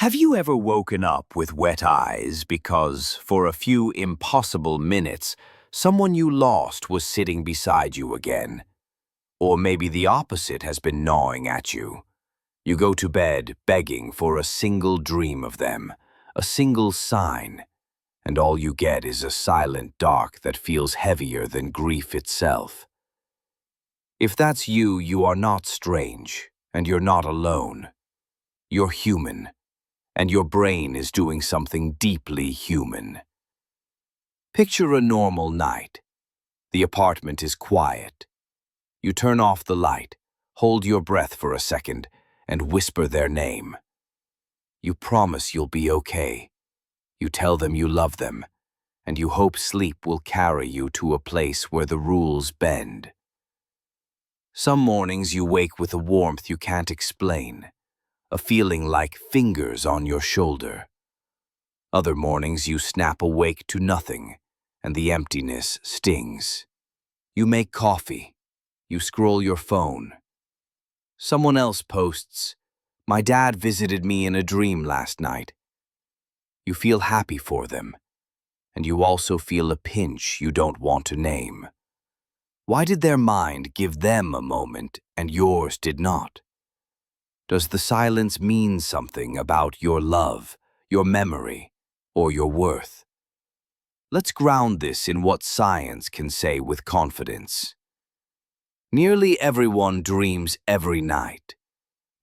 Have you ever woken up with wet eyes because, for a few impossible minutes, someone you lost was sitting beside you again? Or maybe the opposite has been gnawing at you. You go to bed begging for a single dream of them, a single sign, and all you get is a silent dark that feels heavier than grief itself. If that's you, you are not strange, and you're not alone. You're human. And your brain is doing something deeply human. Picture a normal night. The apartment is quiet. You turn off the light, hold your breath for a second, and whisper their name. You promise you'll be okay. You tell them you love them, and you hope sleep will carry you to a place where the rules bend. Some mornings you wake with a warmth you can't explain, a feeling like fingers on your shoulder. Other mornings you snap awake to nothing, and the emptiness stings. You make coffee. You scroll your phone. Someone else posts, "My dad visited me in a dream last night." You feel happy for them, and you also feel a pinch you don't want to name. Why did their mind give them a moment and yours did not? Does the silence mean something about your love, your memory, or your worth? Let's ground this in what science can say with confidence. Nearly everyone dreams every night.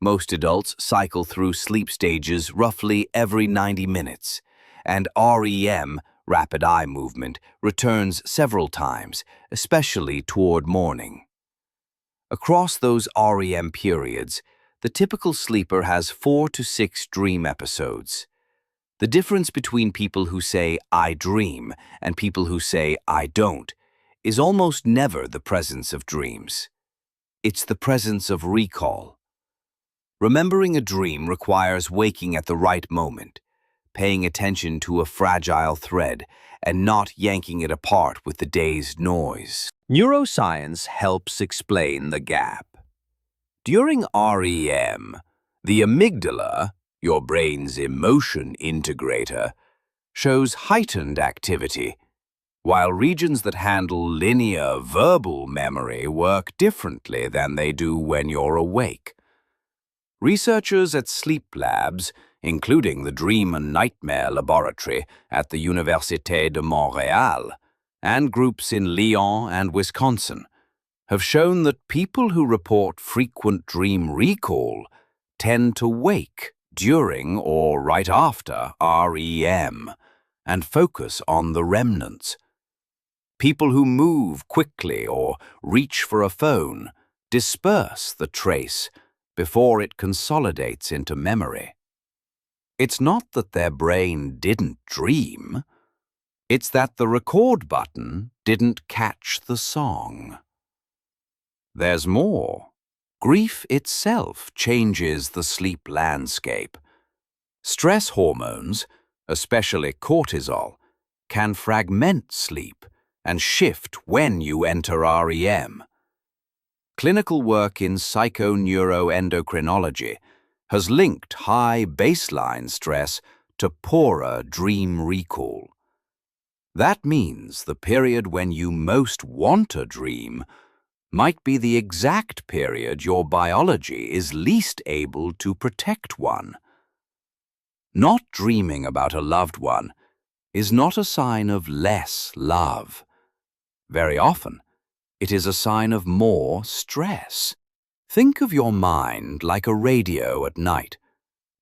Most adults cycle through sleep stages roughly every 90 minutes, and REM, rapid eye movement, returns several times, especially toward morning. Across those REM periods, the typical sleeper has 4 to 6 dream episodes. The difference between people who say, "I dream," and people who say, "I don't," is almost never the presence of dreams. It's the presence of recall. Remembering a dream requires waking at the right moment, paying attention to a fragile thread, and not yanking it apart with the day's noise. Neuroscience helps explain the gap. During REM, the amygdala, your brain's emotion integrator, shows heightened activity, while regions that handle linear verbal memory work differently than they do when you're awake. Researchers at sleep labs, including the Dream and Nightmare Laboratory at the Université de Montréal, and groups in Lyon and Wisconsin, have shown that people who report frequent dream recall tend to wake during or right after REM and focus on the remnants. People who move quickly or reach for a phone disperse the trace before it consolidates into memory. It's not that their brain didn't dream, it's that the record button didn't catch the song. There's more. Grief itself changes the sleep landscape. Stress hormones, especially cortisol, can fragment sleep and shift when you enter REM. Clinical work in psychoneuroendocrinology has linked high baseline stress to poorer dream recall. That means the period when you most want a dream might be the exact period your biology is least able to protect one. Not dreaming about a loved one is not a sign of less love. Very often, it is a sign of more stress. Think of your mind like a radio at night.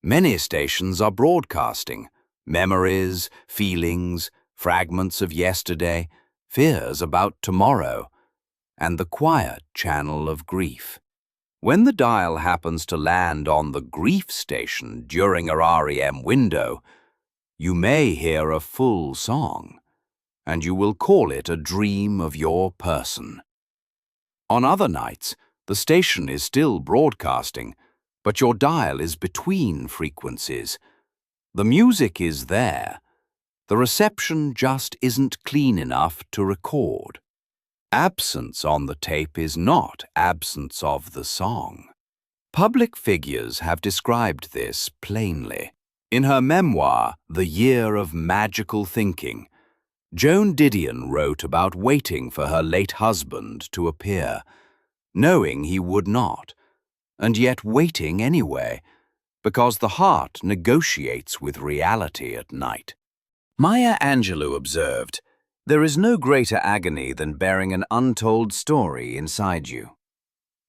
Many stations are broadcasting memories, feelings, fragments of yesterday, fears about tomorrow, and the quiet channel of grief. When the dial happens to land on the grief station during a REM window, you may hear a full song, and you will call it a dream of your person. On other nights, the station is still broadcasting, but your dial is between frequencies. The music is there. The reception just isn't clean enough to record. Absence on the tape is not absence of the song. Public figures have described this plainly. In her memoir, The Year of Magical Thinking, Joan Didion wrote about waiting for her late husband to appear, knowing he would not, and yet waiting anyway, because the heart negotiates with reality at night. Maya Angelou observed, "There is no greater agony than bearing an untold story inside you."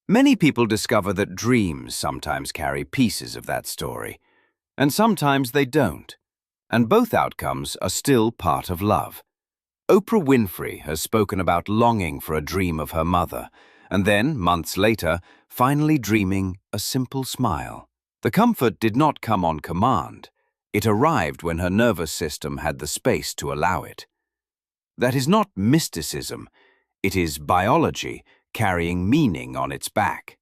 Many people discover that dreams sometimes carry pieces of that story, and sometimes they don't, and both outcomes are still part of love. Oprah Winfrey has spoken about longing for a dream of her mother, and then, months later, finally dreaming a simple smile. The comfort did not come on command. It arrived when her nervous system had the space to allow it. That is not mysticism. It is biology carrying meaning on its back.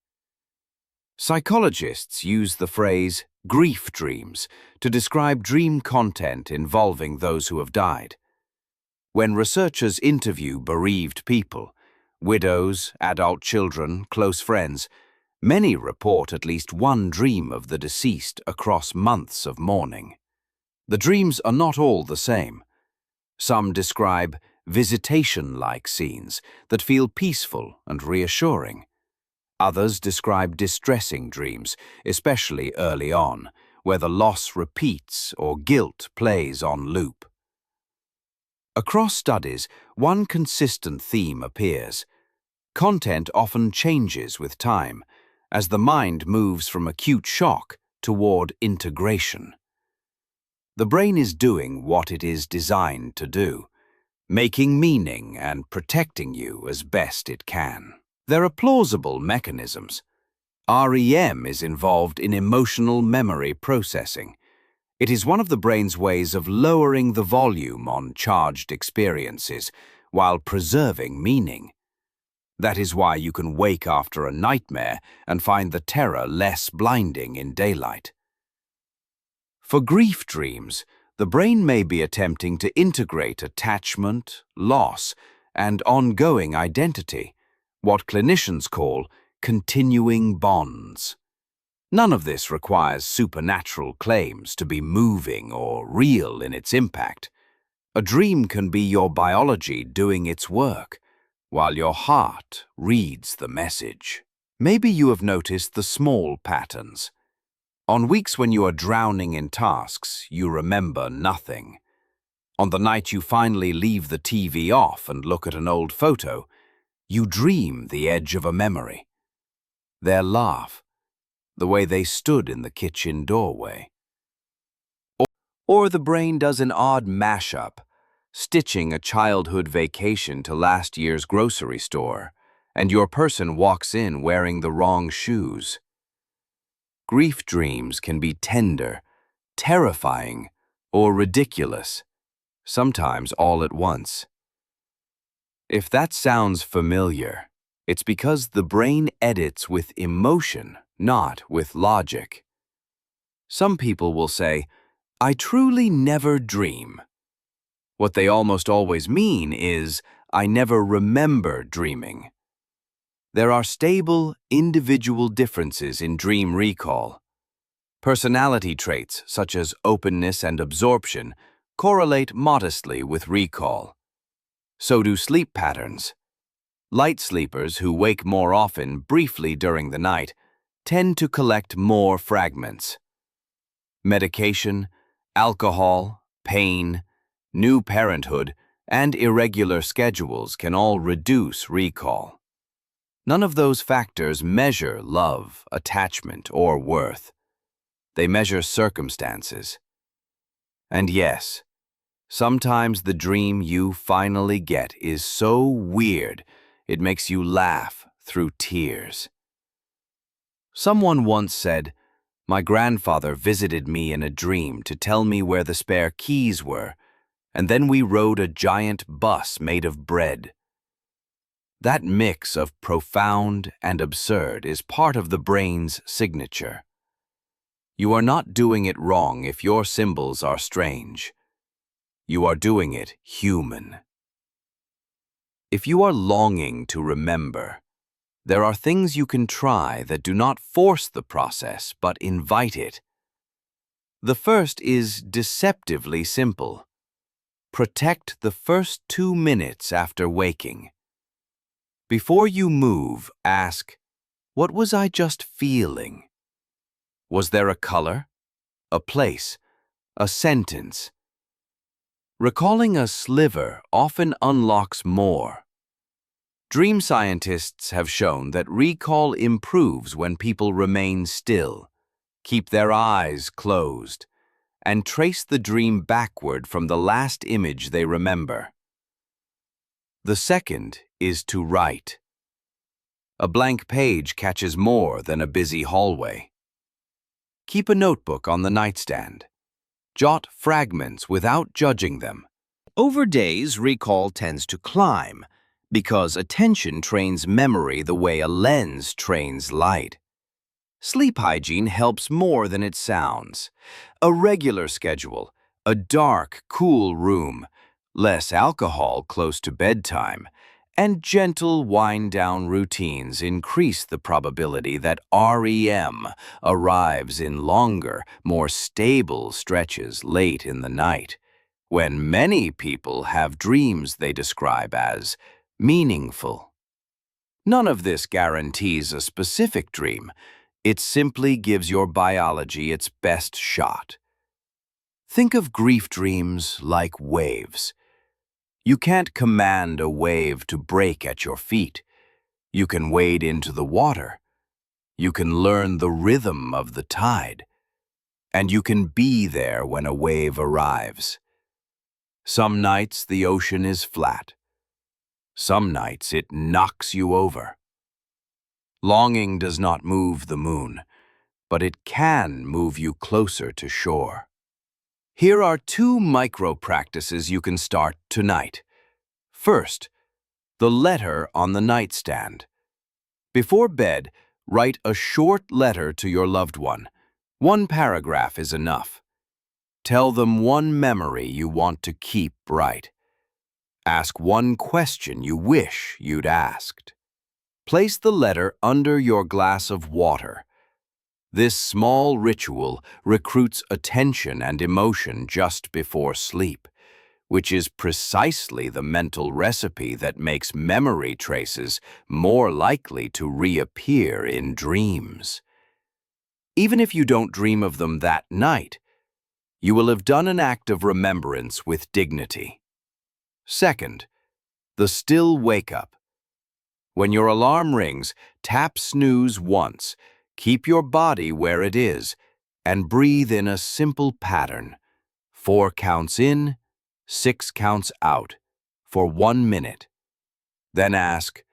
Psychologists use the phrase grief dreams to describe dream content involving those who have died. When researchers interview bereaved people, widows, adult children, close friends, many report at least one dream of the deceased across months of mourning. The dreams are not all the same. Some describe visitation-like scenes that feel peaceful and reassuring. Others describe distressing dreams, especially early on, where the loss repeats or guilt plays on loop. Across studies, one consistent theme appears. Content often changes with time, as the mind moves from acute shock toward integration. The brain is doing what it is designed to do, making meaning and protecting you as best it can. There are plausible mechanisms. REM is involved in emotional memory processing. It is one of the brain's ways of lowering the volume on charged experiences while preserving meaning. That is why you can wake after a nightmare and find the terror less blinding in daylight. For grief dreams, the brain may be attempting to integrate attachment, loss, and ongoing identity, what clinicians call continuing bonds. None of this requires supernatural claims to be moving or real in its impact. A dream can be your biology doing its work, while your heart reads the message. Maybe you have noticed the small patterns. On weeks when you are drowning in tasks, you remember nothing. On the night you finally leave the TV off and look at an old photo, you dream the edge of a memory. Their laugh, the way they stood in the kitchen doorway. Or the brain does an odd mashup, stitching a childhood vacation to last year's grocery store, and your person walks in wearing the wrong shoes. Grief dreams can be tender, terrifying, or ridiculous, sometimes all at once. If that sounds familiar, it's because the brain edits with emotion, not with logic. Some people will say, "I truly never dream." What they almost always mean is, "I never remember dreaming." There are stable, individual differences in dream recall. Personality traits, such as openness and absorption, correlate modestly with recall. So do sleep patterns. Light sleepers who wake more often briefly during the night tend to collect more fragments. Medication, alcohol, pain, new parenthood, and irregular schedules can all reduce recall. None of those factors measure love, attachment, or worth. They measure circumstances. And yes, sometimes the dream you finally get is so weird it makes you laugh through tears. Someone once said, "My grandfather visited me in a dream to tell me where the spare keys were, and then we rode a giant bus made of bread." That mix of profound and absurd is part of the brain's signature. You are not doing it wrong if your symbols are strange. You are doing it human. If you are longing to remember, there are things you can try that do not force the process but invite it. The first is deceptively simple. Protect the first 2 minutes after waking. Before you move, ask, what was I just feeling? Was there a color, a place, a sentence? Recalling a sliver often unlocks more. Dream scientists have shown that recall improves when people remain still, keep their eyes closed, and trace the dream backward from the last image they remember. The second is to write. A blank page catches more than a busy hallway. Keep a notebook on the nightstand. Jot fragments without judging them. Over days, recall tends to climb because attention trains memory the way a lens trains light. Sleep hygiene helps more than it sounds. A regular schedule, a dark, cool room, less alcohol close to bedtime, and gentle wind-down routines increase the probability that REM arrives in longer, more stable stretches late in the night, when many people have dreams they describe as meaningful. None of this guarantees a specific dream. It simply gives your biology its best shot. Think of grief dreams like waves. You can't command a wave to break at your feet. You can wade into the water. You can learn the rhythm of the tide. And you can be there when a wave arrives. Some nights the ocean is flat. Some nights it knocks you over. Longing does not move the moon, but it can move you closer to shore. Here are 2 micro-practices you can start tonight. First, the letter on the nightstand. Before bed, write a short letter to your loved one. 1 paragraph is enough. Tell them one memory you want to keep bright. Ask one question you wish you'd asked. Place the letter under your glass of water. This small ritual recruits attention and emotion just before sleep, which is precisely the mental recipe that makes memory traces more likely to reappear in dreams. Even if you don't dream of them that night, you will have done an act of remembrance with dignity. Second, the still wake-up. When your alarm rings, tap snooze once, keep your body where it is, and breathe in a simple pattern. 4 counts in, 6 counts out, for 1 minute. Then ask,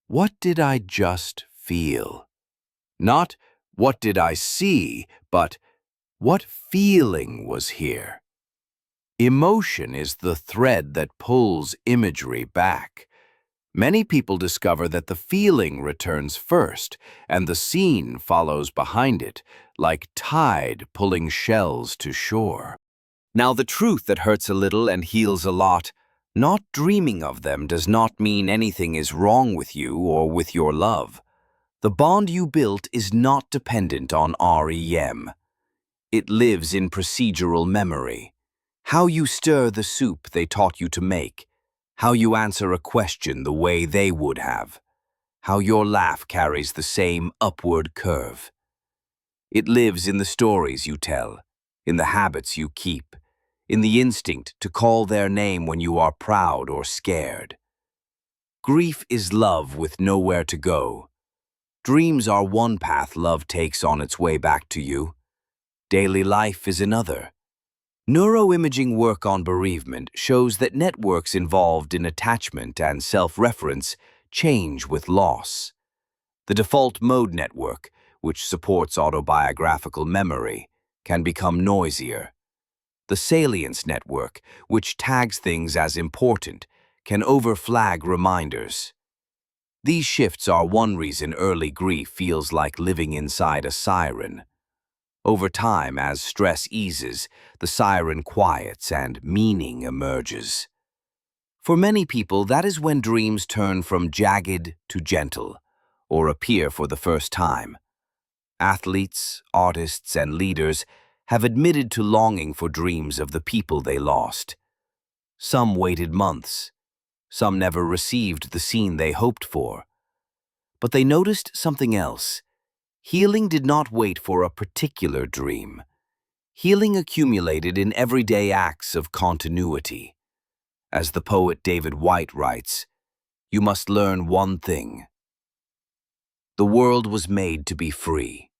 what did I just feel? Not, what did I see, but what feeling was here? Emotion is the thread that pulls imagery back. Many people discover that the feeling returns first, and the scene follows behind it, like tide pulling shells to shore. Now, the truth that hurts a little and heals a lot, not dreaming of them does not mean anything is wrong with you or with your love. The bond you built is not dependent on REM. It lives in procedural memory. How you stir the soup they taught you to make. How you answer a question the way they would have. How your laugh carries the same upward curve. It lives in the stories you tell, in the habits you keep, in the instinct to call their name when you are proud or scared. Grief is love with nowhere to go. Dreams are one path love takes on its way back to you. Daily life is another. Neuroimaging work on bereavement shows that networks involved in attachment and self-reference change with loss. The default mode network, which supports autobiographical memory, can become noisier. The salience network, which tags things as important, can overflag reminders. These shifts are one reason early grief feels like living inside a siren. Over time, as stress eases, the siren quiets and meaning emerges. For many people, that is when dreams turn from jagged to gentle, or appear for the first time. Athletes, artists, and leaders have admitted to longing for dreams of the people they lost. Some waited months. Some never received the scene they hoped for. But they noticed something else. Healing did not wait for a particular dream. Healing accumulated in everyday acts of continuity. As the poet David Whyte writes, "You must learn one thing. The world was made to be free."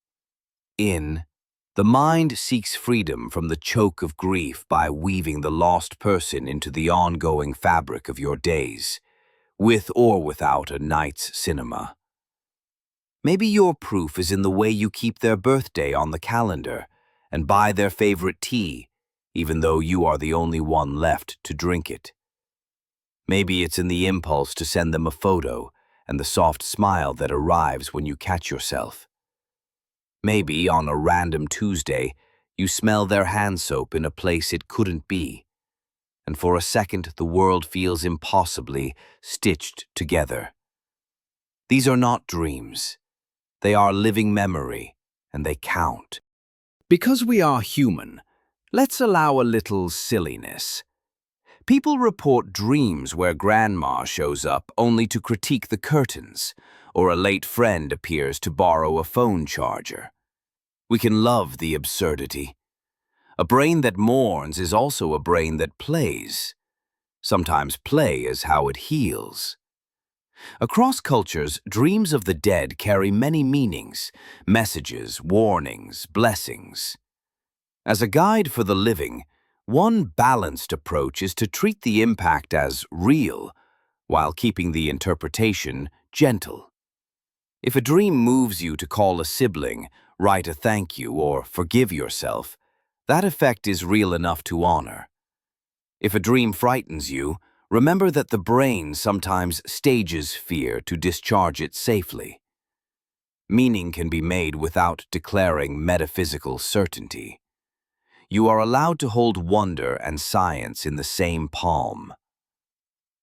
The mind seeks freedom from the choke of grief by weaving the lost person into the ongoing fabric of your days, with or without a night's cinema. Maybe your proof is in the way you keep their birthday on the calendar and buy their favorite tea, even though you are the only one left to drink it. Maybe it's in the impulse to send them a photo and the soft smile that arrives when you catch yourself. Maybe on a random Tuesday, you smell their hand soap in a place it couldn't be, and for a second the world feels impossibly stitched together. These are not dreams. They are living memory, and they count. Because we are human, let's allow a little silliness. People report dreams where grandma shows up only to critique the curtains, or a late friend appears to borrow a phone charger. We can love the absurdity. A brain that mourns is also a brain that plays. Sometimes play is how it heals. Across cultures, dreams of the dead carry many meanings, messages, warnings, blessings. As a guide for the living, one balanced approach is to treat the impact as real, while keeping the interpretation gentle. If a dream moves you to call a sibling, write a thank you, or forgive yourself, that effect is real enough to honor. If a dream frightens you, remember that the brain sometimes stages fear to discharge it safely. Meaning can be made without declaring metaphysical certainty. You are allowed to hold wonder and science in the same palm.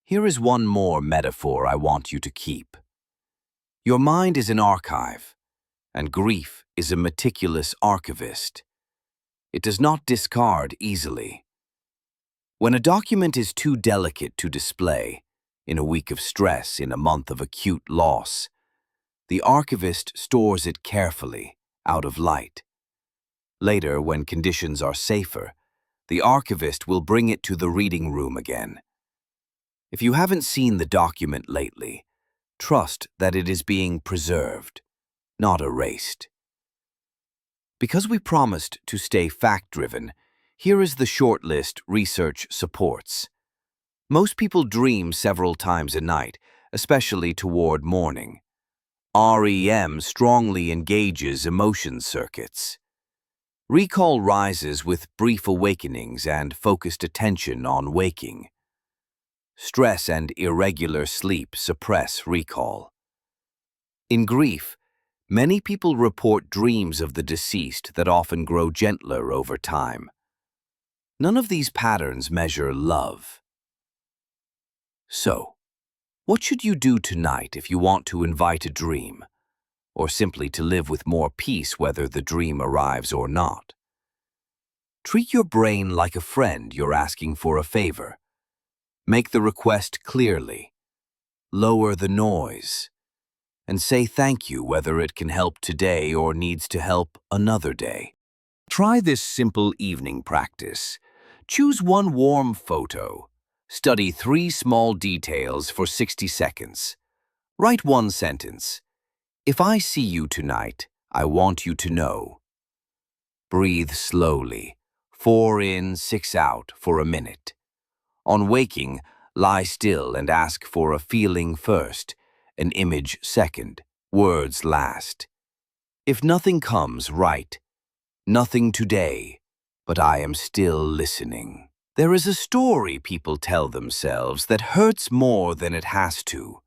Here is one more metaphor I want you to keep. Your mind is an archive, and grief is a meticulous archivist. It does not discard easily. When a document is too delicate to display, in a week of stress, in a month of acute loss, the archivist stores it carefully, out of light. Later, when conditions are safer, the archivist will bring it to the reading room again. If you haven't seen the document lately, trust that it is being preserved, not erased. Because we promised to stay fact-driven, here is the short list research supports. Most people dream several times a night, especially toward morning. REM strongly engages emotion circuits. Recall rises with brief awakenings and focused attention on waking. Stress and irregular sleep suppress recall. In grief, many people report dreams of the deceased that often grow gentler over time. None of these patterns measure love. So, what should you do tonight if you want to invite a dream, or simply to live with more peace whether the dream arrives or not? Treat your brain like a friend you're asking for a favor. Make the request clearly. Lower the noise. And say thank you whether it can help today or needs to help another day. Try this simple evening practice. Choose one warm photo. Study 3 small details for 60 seconds. Write one sentence. If I see you tonight, I want you to know. Breathe slowly. 4 in, 6 out for a minute. On waking, lie still and ask for a feeling first, an image second, words last. If nothing comes, write, "Nothing today, but I am still listening." There is a story people tell themselves that hurts more than it has to.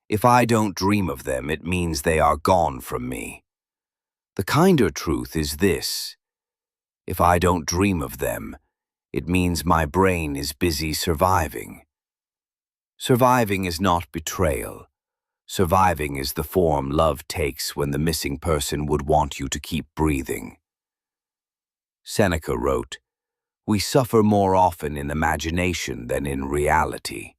If I don't dream of them, it means they are gone from me. The kinder truth is this: if I don't dream of them, it means my brain is busy surviving. Surviving is not betrayal. Surviving is the form love takes when the missing person would want you to keep breathing. Seneca wrote, "We suffer more often in imagination than in reality."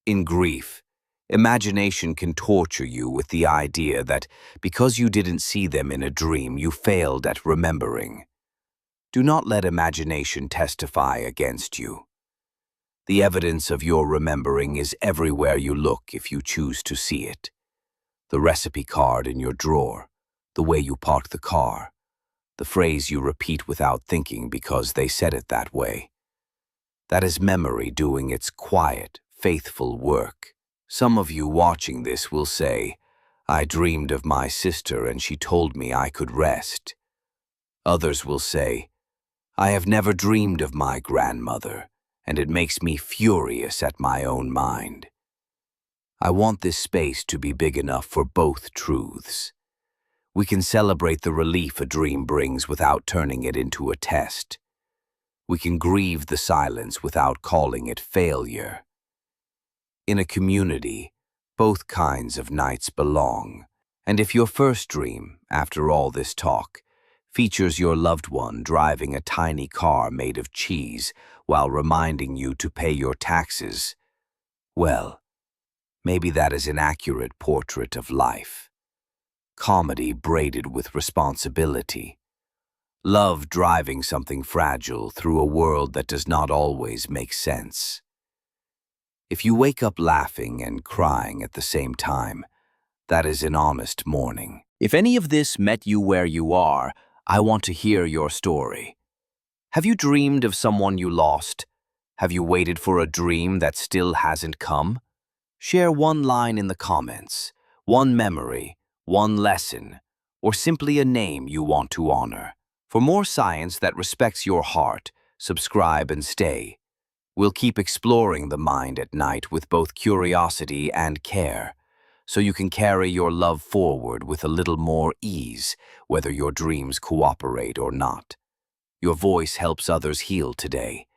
In grief, imagination can torture you with the idea that because you didn't see them in a dream, you failed at remembering. Do not let imagination testify against you. The evidence of your remembering is everywhere you look if you choose to see it. The recipe card in your drawer, the way you park the car, the phrase you repeat without thinking because they said it that way. That is memory doing its quiet, faithful work. Some of you watching this will say, "I dreamed of my sister and she told me I could rest." Others will say, "I have never dreamed of my grandmother, and it makes me furious at my own mind." I want this space to be big enough for both truths. We can celebrate the relief a dream brings without turning it into a test. We can grieve the silence without calling it failure. In a community, both kinds of nights belong. And if your first dream, after all this talk, features your loved one driving a tiny car made of cheese while reminding you to pay your taxes, well, maybe that is an accurate portrait of life. Comedy braided with responsibility. Love driving something fragile through a world that does not always make sense. If you wake up laughing and crying at the same time, that is an honest morning. If any of this met you where you are, I want to hear your story. Have you dreamed of someone you lost? Have you waited for a dream that still hasn't come? Share one line in the comments, one memory, one lesson, or simply a name you want to honor. For more science that respects your heart, subscribe and stay. We'll keep exploring the mind at night with both curiosity and care, so you can carry your love forward with a little more ease, whether your dreams cooperate or not. Your voice helps others heal today,